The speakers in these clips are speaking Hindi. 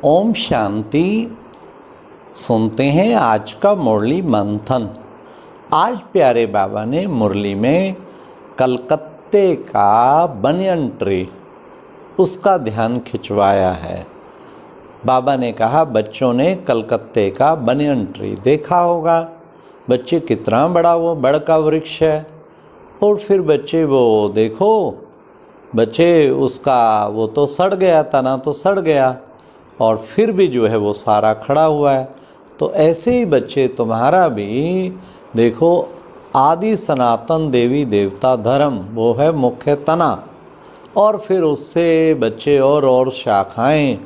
ओम शांति। सुनते हैं आज का मुरली मंथन। आज प्यारे बाबा ने मुरली में कलकत्ते का बनियन ट्री उसका ध्यान खिंचवाया है। बाबा ने कहा बच्चों ने कलकत्ते का बनियन ट्री देखा होगा। बच्चे कितना बड़ा वो बड़ का वृक्ष है। और फिर बच्चे वो देखो, बच्चे उसका वो तो सड़ गया, तना तो सड़ गया और फिर भी जो है वो सारा खड़ा हुआ है। तो ऐसे ही बच्चे तुम्हारा भी देखो, आदि सनातन देवी देवता धर्म वो है मुख्य तना, और फिर उससे बच्चे और शाखाएं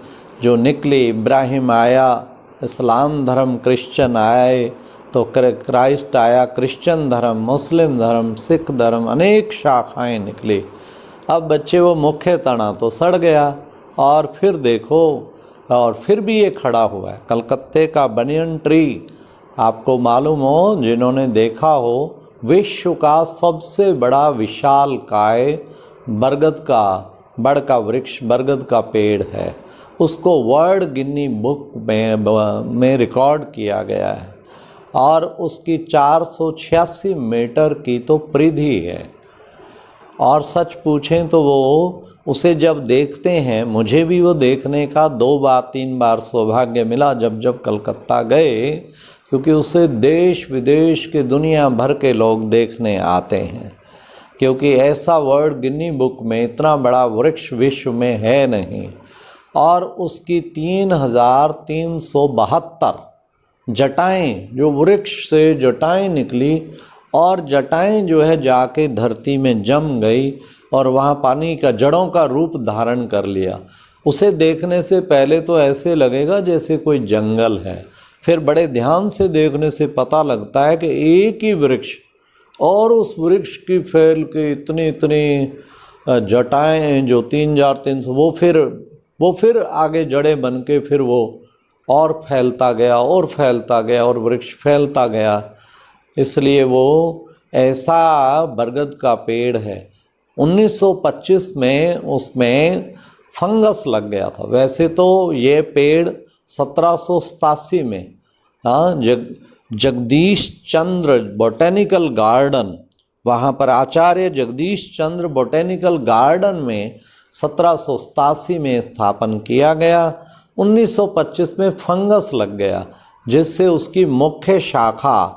जो निकली। इब्राहिम आया, इस्लाम धर्म, क्रिश्चियन आए तो क्राइस्ट आया, क्रिश्चियन धर्म, मुस्लिम धर्म, सिख धर्म, अनेक शाखाएं निकली। अब बच्चे वो मुख्य तना तो सड़ गया और फिर देखो, और फिर भी ये खड़ा हुआ है कलकत्ते का बनियन ट्री। आपको मालूम हो, जिन्होंने देखा हो, विश्व का सबसे बड़ा विशालकाय बरगद का बड़ का वृक्ष, बरगद का पेड़ है। उसको वर्ल्ड गिनी बुक में रिकॉर्ड किया गया है और उसकी 486 मीटर की तो परिधि है। और सच पूछें तो वो उसे जब देखते हैं, मुझे भी वो देखने का 2 बार 3 बार सौभाग्य मिला जब कलकत्ता गए, क्योंकि उसे देश विदेश के दुनिया भर के लोग देखने आते हैं, क्योंकि ऐसा वर्ल्ड गिनी बुक में इतना बड़ा वृक्ष विश्व में है नहीं। और उसकी 3372 जटाएँ, जो वृक्ष से जटाएँ निकली और जटाएँ जो है जाके धरती में जम गई और वहाँ पानी का जड़ों का रूप धारण कर लिया। उसे देखने से पहले तो ऐसे लगेगा जैसे कोई जंगल है, फिर बड़े ध्यान से देखने से पता लगता है कि एक ही वृक्ष और उस वृक्ष की फैल के इतनी जटाएँ जो 3300, वो फिर आगे जड़ें बन के फिर वो और फैलता गया और फैलता गया और वृक्ष फैलता गया। इसलिए वो ऐसा बरगद का पेड़ है। 1925 में उसमें फंगस लग गया था। वैसे तो ये पेड़ 1787 में जगदीश चंद्र बॉटेनिकल गार्डन, वहाँ पर आचार्य जगदीश चंद्र बॉटेनिकल गार्डन में 1787 में स्थापन किया गया। 1925 में फंगस लग गया, जिससे उसकी मुख्य शाखा,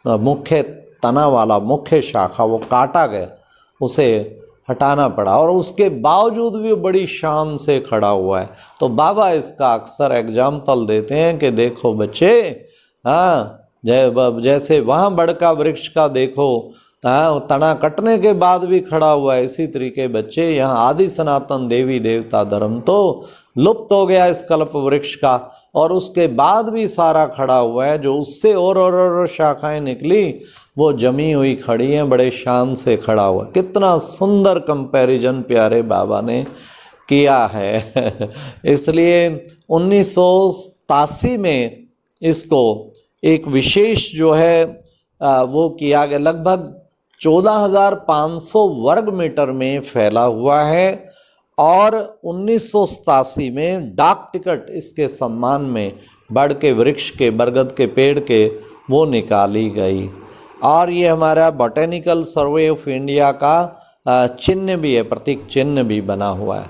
मुख्य तना वाला मुख्य शाखा वो काटा गया, उसे हटाना पड़ा। और उसके बावजूद भी बड़ी शान से खड़ा हुआ है। तो बाबा इसका अक्सर एग्जाम्पल देते हैं कि देखो बच्चे, जैसे वहाँ बड़का वृक्ष का देखो तना कटने के बाद भी खड़ा हुआ है, इसी तरीके बच्चे यहाँ आदि सनातन देवी देवता धर्म तो लुप्त हो गया इस कल्प वृक्ष का, और उसके बाद भी सारा खड़ा हुआ है। जो उससे और शाखाएं निकली वो जमी हुई खड़ी हैं, बड़े शान से खड़ा हुआ। कितना सुंदर कंपैरिजन प्यारे बाबा ने किया है। इसलिए 1987 में इसको एक विशेष जो है वो किया गया। लगभग 14,500 वर्ग मीटर में फैला हुआ है और 1987 में डाक टिकट इसके सम्मान में बड़ के वृक्ष के, बरगद के पेड़ के, वो निकाली गई। और ये हमारा बॉटेनिकल सर्वे ऑफ इंडिया का चिन्ह भी है, प्रतीक चिन्ह भी बना हुआ है।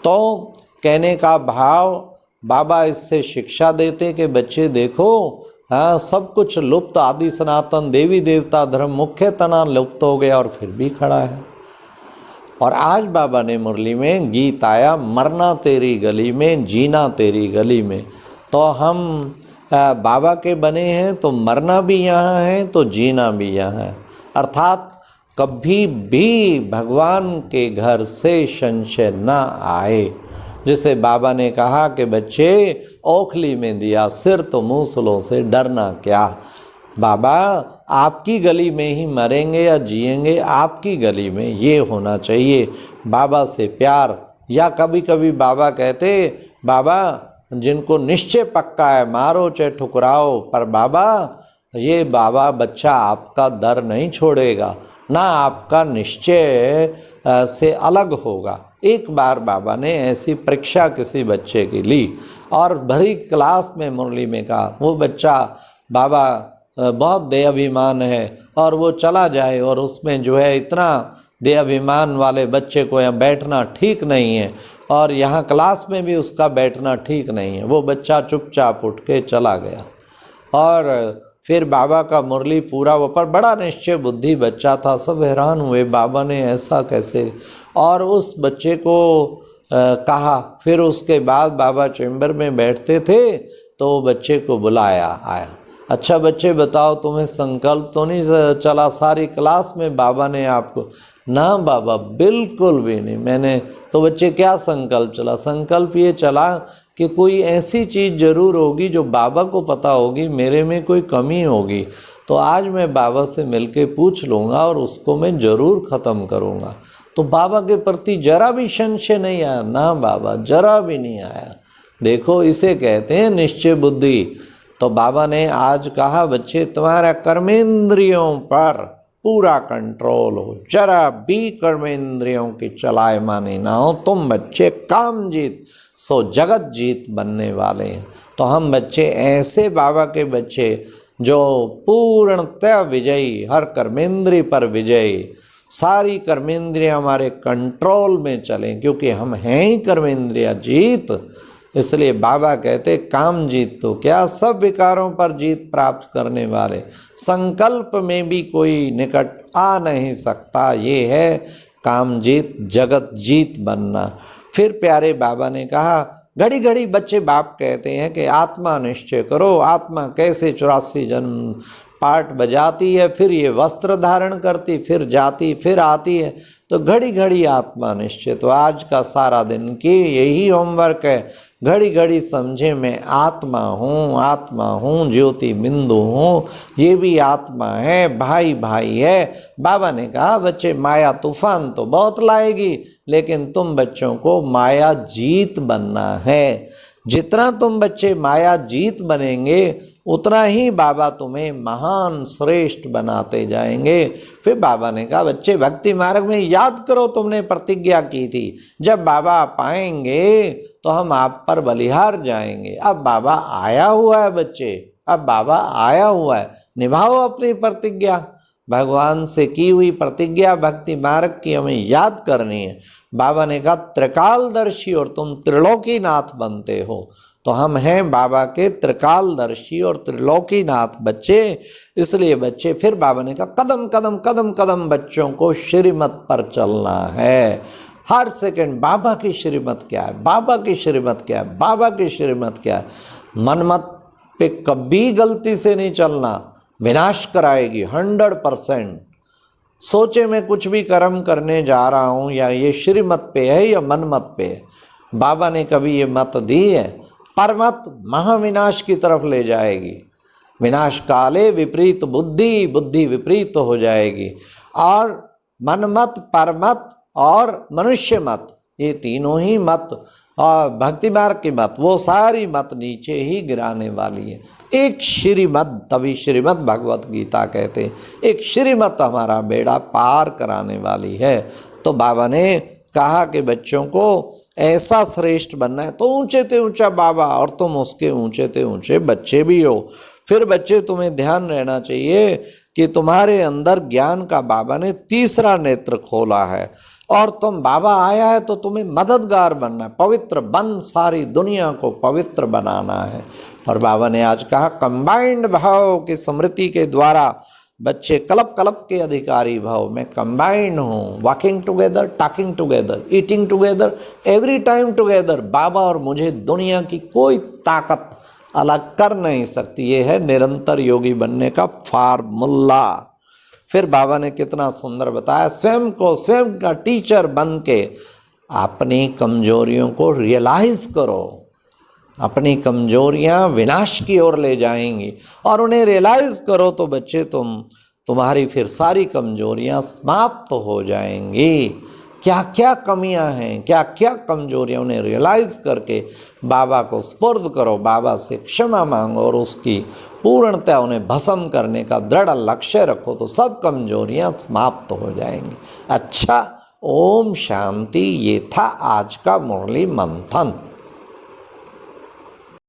तो कहने का भाव, बाबा इससे शिक्षा देते कि बच्चे देखो, सब कुछ लुप्त, आदि सनातन देवी देवता धर्म मुख्य तना लुप्त हो गया और फिर भी खड़ा है। और आज बाबा ने मुरली में गीत आया, मरना तेरी गली में, जीना तेरी गली में। तो हम बाबा के बने हैं तो मरना भी यहाँ है तो जीना भी यहाँ है। अर्थात कभी भी भगवान के घर से संशय ना आए। जिसे बाबा ने कहा कि बच्चे, ओखली में दिया सिर तो मूसलों से डरना क्या। बाबा आपकी गली में ही मरेंगे या जिएंगे, आपकी गली में, ये होना चाहिए। बाबा से प्यार। या कभी कभी बाबा कहते, बाबा जिनको निश्चय पक्का है मारो चाहे ठुकराओ, पर बाबा ये बाबा बच्चा आपका दर नहीं छोड़ेगा, ना आपका निश्चय से अलग होगा। एक बार बाबा ने ऐसी परीक्षा किसी बच्चे की ली और भरी क्लास में मुरली में कहा वो बच्चा बाबा बहुत देहाभिमान है और वो चला जाए, और उसमें जो है इतना देहाभिमान वाले बच्चे को यहाँ बैठना ठीक नहीं है, और यहाँ क्लास में भी उसका बैठना ठीक नहीं है। वो बच्चा चुपचाप उठ के चला गया। और फिर बाबा का मुरली पूरा वो, पर बड़ा निश्चय बुद्धि बच्चा था। सब हैरान हुए, बाबा ने ऐसा कैसे। और उस बच्चे को कहा, फिर उसके बाद बाबा चैम्बर में बैठते थे तो बच्चे को बुलाया, आया, अच्छा बच्चे बताओ तुम्हें संकल्प तो नहीं चला सारी क्लास में बाबा ने आपको? ना बाबा बिल्कुल भी नहीं, मैंने तो बच्चे क्या संकल्प चला? संकल्प ये चला कि कोई ऐसी चीज़ ज़रूर होगी जो बाबा को पता होगी, मेरे में कोई कमी होगी, तो आज मैं बाबा से मिलके पूछ लूँगा और उसको मैं ज़रूर ख़त्म करूँगा। तो बाबा के प्रति जरा भी संशय नहीं आया, ना बाबा जरा भी नहीं आया। देखो इसे कहते हैं निश्चय बुद्धि। तो बाबा ने आज कहा बच्चे तुम्हारा कर्मेंद्रियों पर पूरा कंट्रोल हो, जरा भी कर्मेंद्रियों की चलायमानी ना हो। तुम बच्चे काम जीत सो जगत जीत बनने वाले हैं। तो हम बच्चे ऐसे बाबा के बच्चे जो पूर्णतः विजयी, हर कर्मेंद्रिय पर विजयी, सारी कर्मेंद्रियां हमारे कंट्रोल में चलें, क्योंकि हम हैं ही कर्मेंद्रिया जीत। इसलिए बाबा कहते काम जीत तो क्या, सब विकारों पर जीत प्राप्त करने वाले, संकल्प में भी कोई निकट आ नहीं सकता। ये है काम जीत, जगत जीत बनना। फिर प्यारे बाबा ने कहा घड़ी घड़ी बच्चे बाप कहते हैं कि आत्मा निश्चय करो, आत्मा कैसे 84 जन्म पाठ बजाती है, फिर ये वस्त्र धारण करती, फिर जाती, फिर आती है, तो घड़ी घड़ी आत्मा निश्चय। तो आज का सारा दिन की यही होमवर्क है, घड़ी घड़ी समझे मैं आत्मा हूँ, आत्मा हूँ, ज्योति बिंदु हूँ, ये भी आत्मा है, भाई भाई है। बाबा ने कहा बच्चे माया तूफान तो बहुत लाएगी, लेकिन तुम बच्चों को माया जीत बनना है। जितना तुम बच्चे माया जीत बनेंगे उतना ही बाबा तुम्हें महान श्रेष्ठ बनाते जाएंगे। फिर बाबा ने कहा बच्चे भक्ति मार्ग में याद करो तुमने प्रतिज्ञा की थी, जब बाबा पाएंगे तो हम आप पर बलिहार जाएंगे। अब बाबा आया हुआ है बच्चे, अब बाबा आया हुआ है, निभाओ अपनी प्रतिज्ञा। भगवान से की हुई प्रतिज्ञा भक्ति मार्ग की हमें याद करनी है। बाबा ने कहा त्रिकालदर्शी और तुम त्रिलोकीनाथ बनते हो, तो हम हैं बाबा के त्रिकालदर्शी और त्रिलोकीनाथ बच्चे। इसलिए बच्चे, फिर बाबा ने कहा कदम कदम कदम कदम बच्चों को श्रीमत पर चलना है। हर सेकंड बाबा की श्रीमत क्या है, बाबा की श्रीमत क्या है, बाबा की श्रीमत क्या है। मनमत पे कभी गलती से नहीं चलना, विनाश कराएगी 100%। सोचे मैं कुछ भी कर्म करने जा रहा हूँ या ये श्रीमत पे है या मनमत पे है। बाबा ने कभी ये मत दी है, परमत महाविनाश की तरफ ले जाएगी। विनाश काले विपरीत बुद्धि, बुद्धि विपरीत हो जाएगी। और मनमत, परमत और मनुष्य मत, ये तीनों ही मत और भक्ति मार्ग की मत, वो सारी मत नीचे ही गिराने वाली है। एक श्रीमत, तभी श्रीमत भगवत गीता कहते हैं, एक श्रीमत हमारा बेड़ा पार कराने वाली है। तो बाबा ने कहा कि बच्चों को ऐसा श्रेष्ठ बनना है। तो ऊंचे ते ऊंचा बाबा और तुम उसके ऊंचे ते ऊंचे बच्चे भी हो। फिर बच्चे तुम्हें ध्यान रहना चाहिए कि तुम्हारे अंदर ज्ञान का बाबा ने तीसरा नेत्र खोला है, और तुम बाबा आया है तो तुम्हें मददगार बनना है, पवित्र बन सारी दुनिया को पवित्र बनाना है। और बाबा ने आज कहा कंबाइंड भाव की स्मृति के द्वारा बच्चे कल्प कल्प के अधिकारी भाव में कंबाइंड हूँ, walking together, talking together, eating together, every time together. बाबा और मुझे दुनिया की कोई ताकत अलग कर नहीं सकती। ये है निरंतर योगी बनने का फार्मूला। फिर बाबा ने कितना सुंदर बताया, स्वयं को स्वयं का टीचर बन के अपनी कमजोरियों को रियलाइज करो। अपनी कमजोरियां विनाश की ओर ले जाएंगी, और उन्हें रियलाइज करो तो बच्चे तुम्हारी फिर सारी कमजोरियां समाप्त हो जाएंगी। क्या क्या कमियां हैं, क्या क्या कमजोरियां, उन्हें रियलाइज करके बाबा को स्पुर्द करो, बाबा से क्षमा मांगो और उसकी पूर्णतः उन्हें भस्म करने का दृढ़ लक्ष्य रखो, तो सब कमजोरियां समाप्त हो जाएंगी। अच्छा, ओम शांति। ये था आज का मुरली मंथन।